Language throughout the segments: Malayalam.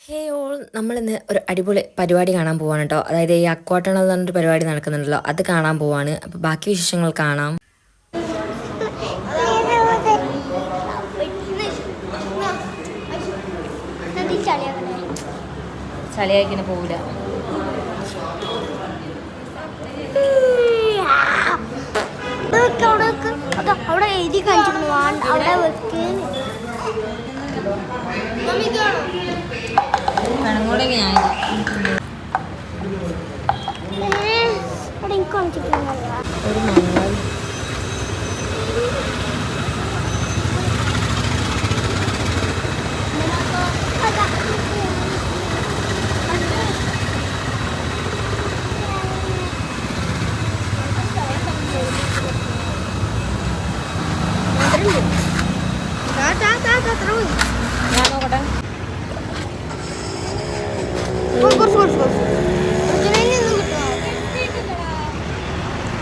ഹേ ഓൾ നമ്മളിന്ന് ഒരു അടിപൊളി പരിപാടി കാണാൻ പോവാണ് കേട്ടോ. അതായത് ഈ അക്വാട്ടണൽ എന്ന് പറഞ്ഞൊരു പരിപാടി നടക്കുന്നുണ്ടല്ലോ, അത് കാണാൻ പോവാണ്. അപ്പോൾ ബാക്കി വിശേഷങ്ങൾ കാണാം. ചളിയാക്കിനെ പോവില്ല. അവിടെ എഴുതി കാണിച്ചിരുന്നു അവിടെ പെണങ്ങോടൊക്കെ ഞാൻ ഒരു മങ്ങൾ ഞാൻ നോക്കട്ടെ.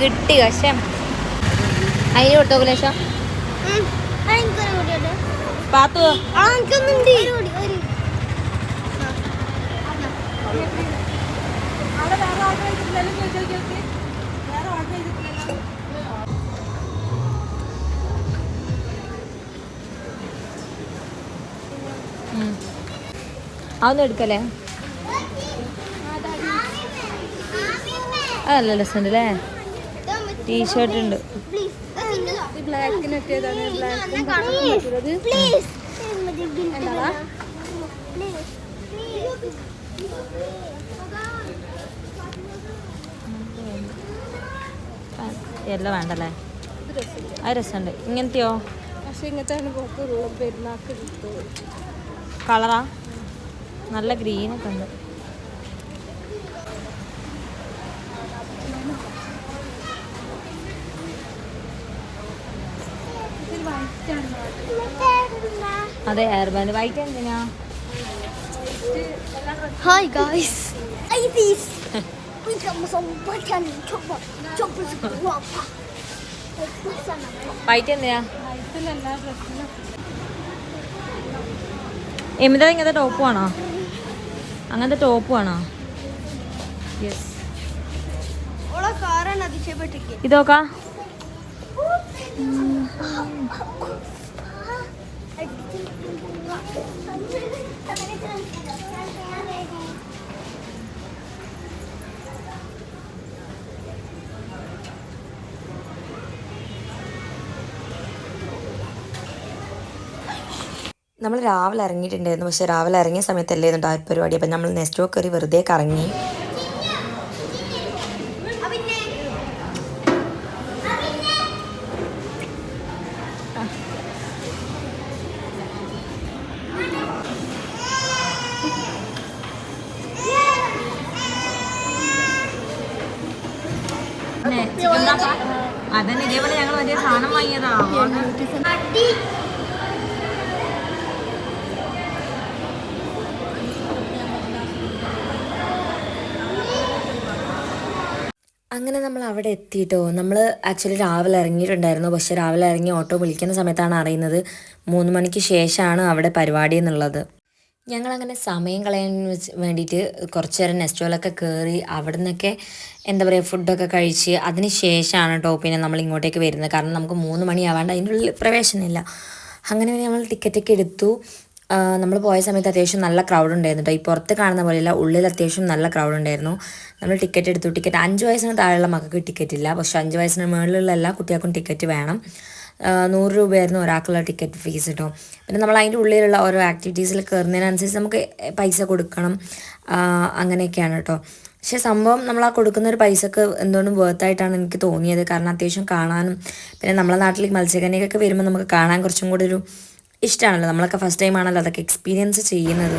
കിട്ടി വശം അതിന് കൊടുത്തോ ലേശം പാത്തു. അതൊന്നും എടുക്കല്ലേ? അതല്ല രസമുണ്ട് അല്ലേ? ടീഷർട്ട് ഉണ്ട്. എല്ലാം വേണ്ടല്ലേ? അത് രസമുണ്ട്. ഇങ്ങനത്തെയോ? കളറാ? നല്ല ഗ്രീനൊക്കെ ഉണ്ട്. അതെ, ഹെയർ ബാൻഡ് വൈറ്റ് എന്തിനാ? ഹായ് ഗായ്സ്, വൈറ്റ് എന്തിനാ? എമിത ഇങ്ങനത്തെ ടോപ്പ് ആണോ? അങ്ങനത്തെ ടോപ്പ് ആണോ? യെസ്. ഇതൊക്കെ നമ്മൾ രാവിലെ ഇറങ്ങിയിട്ടുണ്ടായിരുന്നു. പക്ഷെ രാവിലെ ഇറങ്ങിയ സമയത്തല്ലേ ഇതുണ്ട് ആ പരിപാടി. അപ്പം നമ്മൾ നെക്സ്റ്റ് കയറി വെറുതെ കറങ്ങി. അതന്നെ ഇതേപോലെ ഞങ്ങൾ വലിയ സാധനം വാങ്ങിയതാ. അങ്ങനെ നമ്മൾ അവിടെ എത്തിയിട്ടോ. നമ്മൾ ആക്ച്വലി രാവിലെ ഇറങ്ങിയിട്ടുണ്ടായിരുന്നു. പക്ഷെ രാവിലെ ഇറങ്ങി ഓട്ടോ വിളിക്കുന്ന സമയത്താണ് അറിയുന്നത് 3 മണിക്ക് ശേഷമാണ് അവിടെ പരിപാടി എന്നുള്ളത്. ഞങ്ങളങ്ങനെ സമയം കളയാൻ വേണ്ടിയിട്ട് കുറച്ച് നേരം നെസ്റ്റോലൊക്കെ കയറി അവിടെ നിന്നൊക്കെ എന്താ പറയുക ഫുഡൊക്കെ കഴിച്ച് അതിന് ശേഷമാണ് കേട്ടോ പിന്നെ നമ്മൾ ഇങ്ങോട്ടേക്ക് വരുന്നത്. കാരണം നമുക്ക് 3 മണിയാവാണ്ട് അതിൻ്റെ ഉള്ളിൽ പ്രവേശനമില്ല. അങ്ങനെ നമ്മൾ ടിക്കറ്റൊക്കെ എടുത്തു. നമ്മൾ പോയ സമയത്ത് അത്യാവശ്യം നല്ല ക്രൗഡ് ഉണ്ടായിരുന്നു കേട്ടോ. ഈ പുറത്ത് കാണുന്ന പോലെയല്ല, ഉള്ളിൽ അത്യാവശ്യം നല്ല ക്രൗഡ് ഉണ്ടായിരുന്നു. നമ്മൾ ടിക്കറ്റ് എടുത്തു. ടിക്കറ്റ് 5 വയസ്സിന് താഴെയുള്ള മക്കൾക്ക് ടിക്കറ്റ് ഇല്ല. പക്ഷേ 5 വയസ്സിന് മുകളിലുള്ള എല്ലാ കുട്ടികൾക്കും ടിക്കറ്റ് വേണം. 100 രൂപയായിരുന്നു ഒരാൾക്കുള്ള ടിക്കറ്റ് ഫീസ് കേട്ടോ. പിന്നെ നമ്മൾ അതിൻ്റെ ഉള്ളിലുള്ള ഓരോ ആക്ടിവിറ്റീസിൽ കയറുന്നതിനനുസരിച്ച് നമുക്ക് പൈസ കൊടുക്കണം. അങ്ങനെയൊക്കെയാണ് കേട്ടോ. പക്ഷേ സംഭവം നമ്മൾ ആ കൊടുക്കുന്ന ഒരു പൈസക്ക് എന്തുകൊണ്ടും വേർത്തായിട്ടാണ് എനിക്ക് തോന്നിയത്. കാരണം അത്യാവശ്യം കാണാനും പിന്നെ നമ്മളെ നാട്ടിൽ മത്സ്യകന്യകൊക്കെ വരുമ്പോൾ നമുക്ക് കാണാൻ കുറച്ചും കൂടി ഒരു ഇഷ്ടമാണല്ലോ. നമ്മളൊക്കെ ഫസ്റ്റ് ടൈം ആണല്ലോ അതൊക്കെ എക്സ്പീരിയൻസ് ചെയ്യുന്നത്.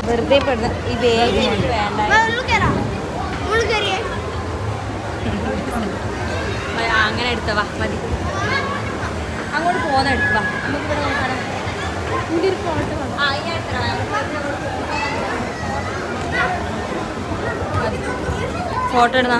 വെറുതെ ഈ ബാഗ് വേണ്ട. അങ്ങനെ എടുത്തവാ മതി. അങ്ങോട്ട് പോകുന്ന എടുക്കുക. നമുക്കിവിടെ നോക്കാം. ഫോട്ടോ എടുന്നാ.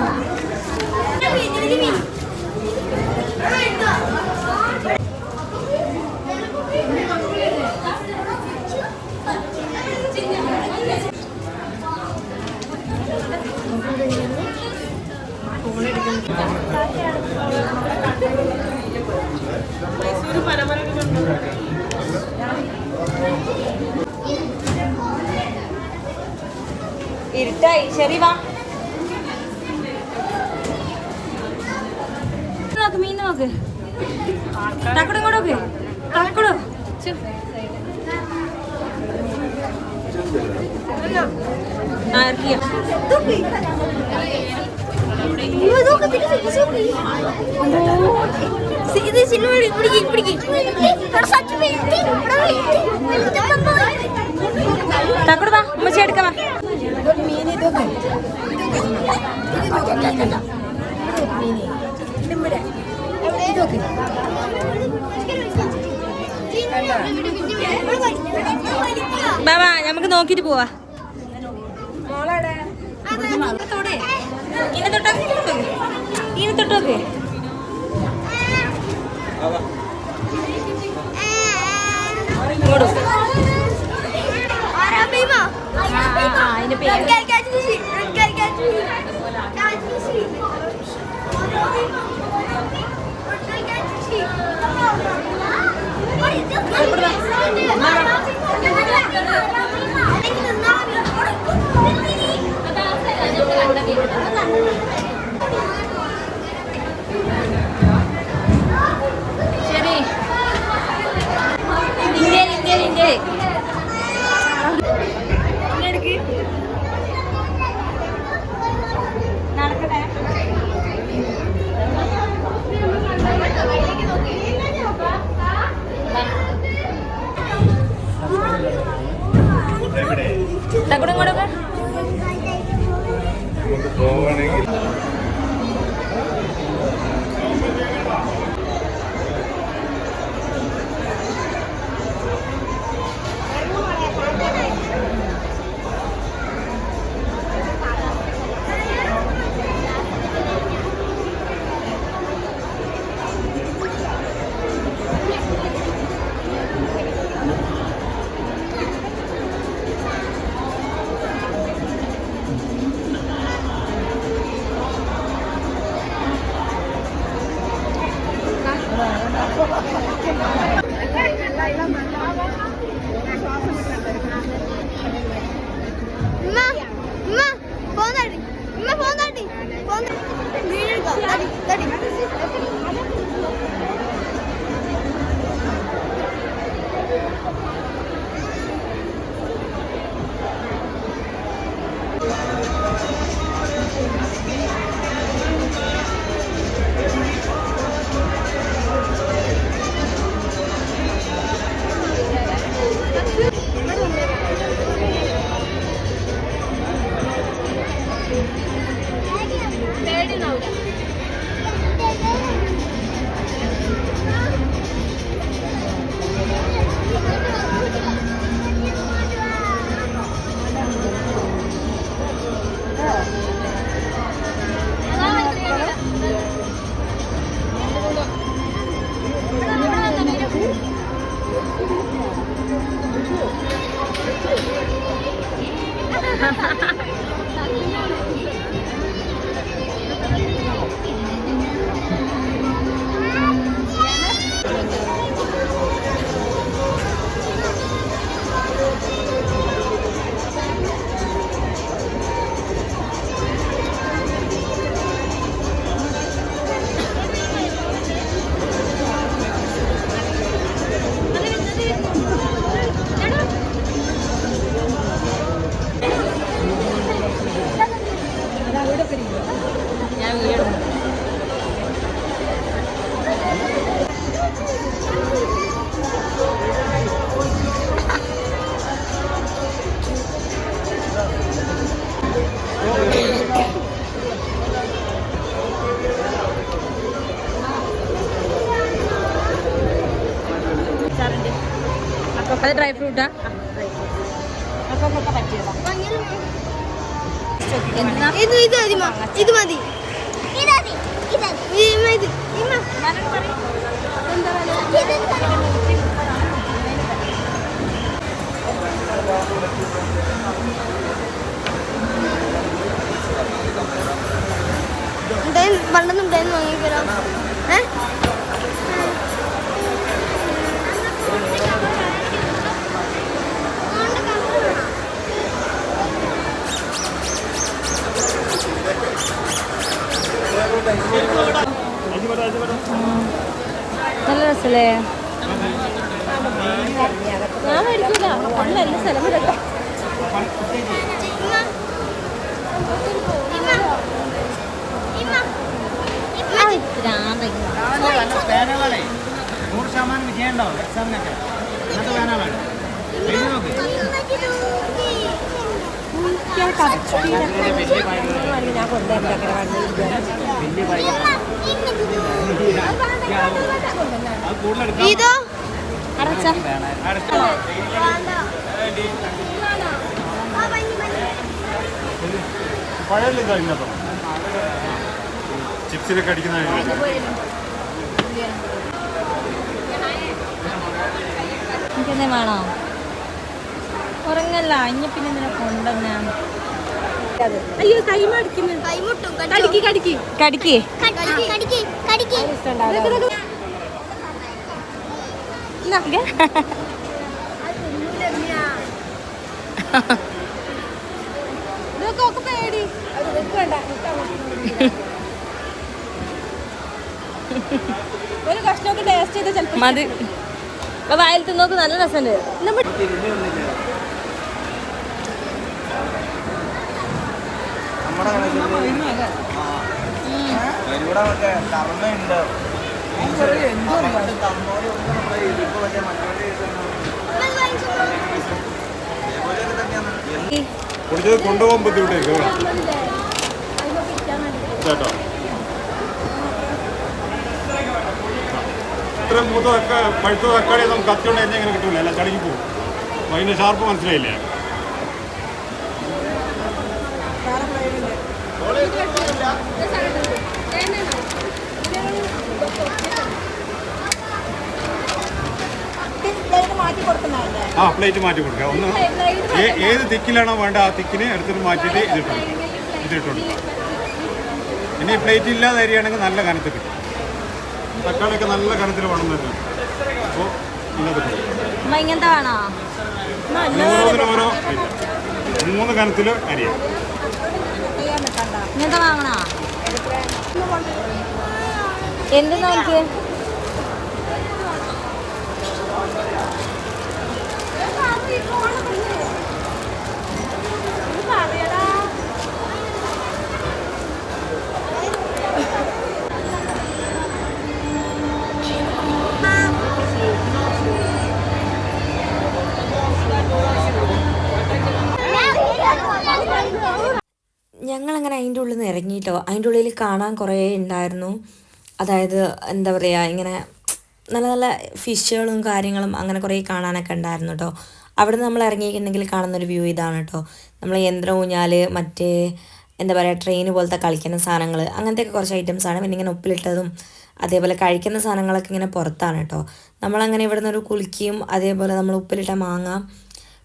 ഇരുട്ടായി. ശരി വാ നോക്ക്, മീൻ നോക്ക്. തക്കടും കൂടെ നോക്ക്. തക്കടും തക്കട് വാ, ഉമ്മച്ചി എടുക്കാം. ബാബാ നമുക്ക് നോക്കിട്ട് പോവാ. ഇനെ തൊട്ടോക്കെ, ഇനെ തൊട്ടോക്കെ. അതിന്റെ പേര് ശരി. ഇന്ത്യയിൽ ഇന്ത്യയിൽ ഇന്ത്യയിൽ നടക്കട്ടെ. തക്കടും കൂടെ അത് ഡ്രൈ ഫ്രൂട്ടാ. ഇത് മതി. പണ്ടൊന്നും ഉണ്ടായിരുന്നു വാങ്ങിക്കലോ. നല്ല രസല്ലേ? ഞാൻ മേടിക്കൂല, നല്ല സ്ഥലം വരട്ടോ. ഇതോ പഴയല്ലോ ഇന്നപ്പം ചിപ്സിലൊക്കെ അടിക്കുന്ന എനിക്കെന്തേ വേണോ? ഉറങ്ങല്ല ഇനി പിന്നെ എന്തിനാ കൊണ്ടുവന്നാണ്? അയ്യോ കൈമ അടിക്കുന്നു. കടിക്ക് കടിക്ക് കടിക്ക് പേടി ഒരു കഷ്ണമൊക്കെ ടേസ്റ്റ് ചെയ്ത് ചിലപ്പോൾ മതി. ഇപ്പൊ വായിൽ തിന്നോക്ക് നല്ല രസമുണ്ട്. കൊണ്ടുപോകാൻ ബുദ്ധിമുട്ടേക്കോ ചേട്ടോ? ഇത്ര മൂത്ത പഴുത്ത തക്കാളി നമുക്ക് കത്തിയോണ്ട് എന്നെ ഇങ്ങനെ കിട്ടൂല, എല്ലാം ചളിക്ക് പോകും. അപ്പോൾ അതിൻ്റെ ഷാർപ്പ് മനസ്സിലായില്ലേ? ആ പ്ലേറ്റ് മാറ്റി കൊടുക്കുക. ഒന്ന് ഏത് തിക്കിലാണോ വേണ്ട ആ തിക്കിന് എടുത്തിട്ട് മാറ്റിയിട്ട് ഇതിട്ടുണ്ട്. ഇനി പ്ലേറ്റ് ഇല്ലാതെ അരിയാണെങ്കിൽ നല്ല കനത്തിൽ കിട്ടും. തക്കാളിയൊക്കെ നല്ല കനത്തിൽ വേണം തന്നെ. അപ്പോൾ ഇങ്ങനത്തെ വേണോ? ഓരോ 3 കനത്തിൽ അരിയാം. ഇങ്ങനത്തെ വാങ്ങണോ? എന്ത് നോക്ക് ഞങ്ങളങ്ങനെ അതിൻ്റെ ഉള്ളിൽ നിന്ന് ഇറങ്ങിയിട്ടോ. അതിൻ്റെ ഉള്ളിൽ കാണാൻ കുറേ ഉണ്ടായിരുന്നു. അതായത് എന്താ പറയുക, ഇങ്ങനെ നല്ല നല്ല ഫിഷുകളും കാര്യങ്ങളും അങ്ങനെ കുറേ കാണാനൊക്കെ ഉണ്ടായിരുന്നു കേട്ടോ. അവിടെ നിന്ന് നമ്മൾ ഇറങ്ങിയിട്ടുണ്ടെങ്കിൽ കാണുന്നൊരു വ്യൂ ഇതാണ് കേട്ടോ. നമ്മൾ യന്ത്ര ഊഞ്ഞാൽ, മറ്റേ എന്താ പറയുക ട്രെയിൻ പോലത്തെ കളിക്കുന്ന സാധനങ്ങൾ, അങ്ങനത്തെയൊക്കെ കുറച്ച് ഐറ്റംസാണ്. പിന്നെ ഇങ്ങനെ ഉപ്പിലിട്ടതും അതേപോലെ കഴിക്കുന്ന സാധനങ്ങളൊക്കെ ഇങ്ങനെ പുറത്താണ് കേട്ടോ. നമ്മളങ്ങനെ ഇവിടെ നിന്നൊരു കുളിക്കുകയും അതേപോലെ നമ്മൾ ഉപ്പിലിട്ട മാങ്ങ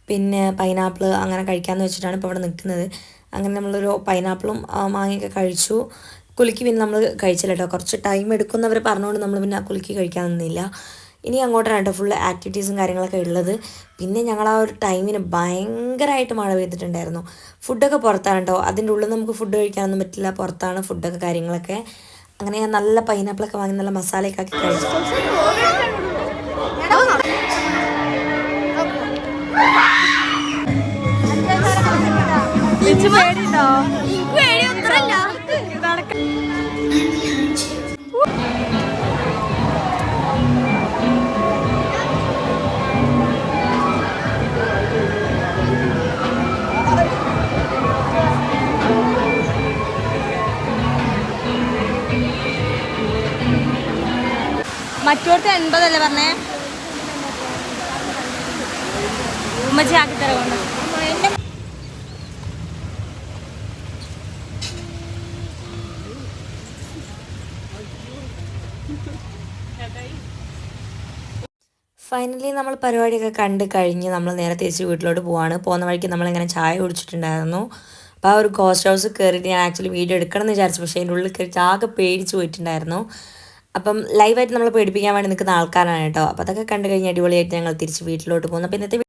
പിന്നെ പൈനാപ്പിൾ അങ്ങനെ കഴിക്കാമെന്ന് വെച്ചിട്ടാണ് ഇപ്പോൾ ഇവിടെ നിൽക്കുന്നത്. അങ്ങനെ നമ്മളൊരു പൈനാപ്പിളും മാങ്ങയൊക്കെ കഴിച്ചു. കുലുക്കി പിന്നെ നമ്മൾ കഴിച്ചില്ല കേട്ടോ. കുറച്ച് ടൈം എടുക്കുന്നവർ പറഞ്ഞുകൊണ്ട് നമ്മൾ പിന്നെ ആ കുലുക്കി കഴിക്കാൻ നിന്നില്ല. ഇനി അങ്ങോട്ടാണ് കേട്ടോ ഫുള്ള് ആക്ടിവിറ്റീസും കാര്യങ്ങളൊക്കെ ഉള്ളത്. പിന്നെ ഞങ്ങൾ ആ ഒരു ടൈമിന് ഭയങ്കരമായിട്ട് മഴ പെയ്തിട്ടുണ്ടായിരുന്നു. ഫുഡൊക്കെ പുറത്താണ് കേട്ടോ. അതിൻ്റെ ഉള്ളിൽ നമുക്ക് ഫുഡ് കഴിക്കാനൊന്നും പറ്റില്ല, പുറത്താണ് ഫുഡൊക്കെ കാര്യങ്ങളൊക്കെ. അങ്ങനെ ഞാൻ നല്ല പൈനാപ്പിളൊക്കെ വാങ്ങി നല്ല മസാലയൊക്കെ ആക്കി കഴിച്ചു. പേടിയുണ്ടോ? മറ്റോടത്ത് 80 പറഞ്ഞേ. ഉമ്മച്ചി ആക്കി തരവുണ്ട്. ഫൈനലി നമ്മൾ പരിപാടിയൊക്കെ കണ്ട് കഴിഞ്ഞ് നമ്മൾ നേരെ തിരിച്ച് വീട്ടിലോട്ട് പോവാണ്. പോകുന്ന വഴിക്ക് നമ്മളിങ്ങനെ ചായ കുടിച്ചിട്ടുണ്ടായിരുന്നു. അപ്പോൾ ആ ഒരു ഗോസ്റ്റ് ഹൗസ് കയറിയിട്ട് ഞാൻ ആക്ച്വലി വീഡിയോ എടുക്കണം എന്ന് വിചാരിച്ചു. പക്ഷേ അതിൻ്റെ ഉള്ളിൽ കയറിയിട്ട് ആകെ പേടിച്ച് പോയിട്ടുണ്ടായിരുന്നു. അപ്പം ലൈവായിട്ട് നമ്മൾ പേടിപ്പിക്കാൻ വേണ്ടി നിൽക്കുന്ന ആൾക്കാരാണ് കേട്ടോ. അപ്പോൾ അതൊക്കെ കണ്ടു കഴിഞ്ഞ് അടിപൊളിയായിട്ട് ഞങ്ങൾ തിരിച്ച് വീട്ടിലോട്ട് പോകുന്നു. അപ്പോൾ ഇന്നത്തെ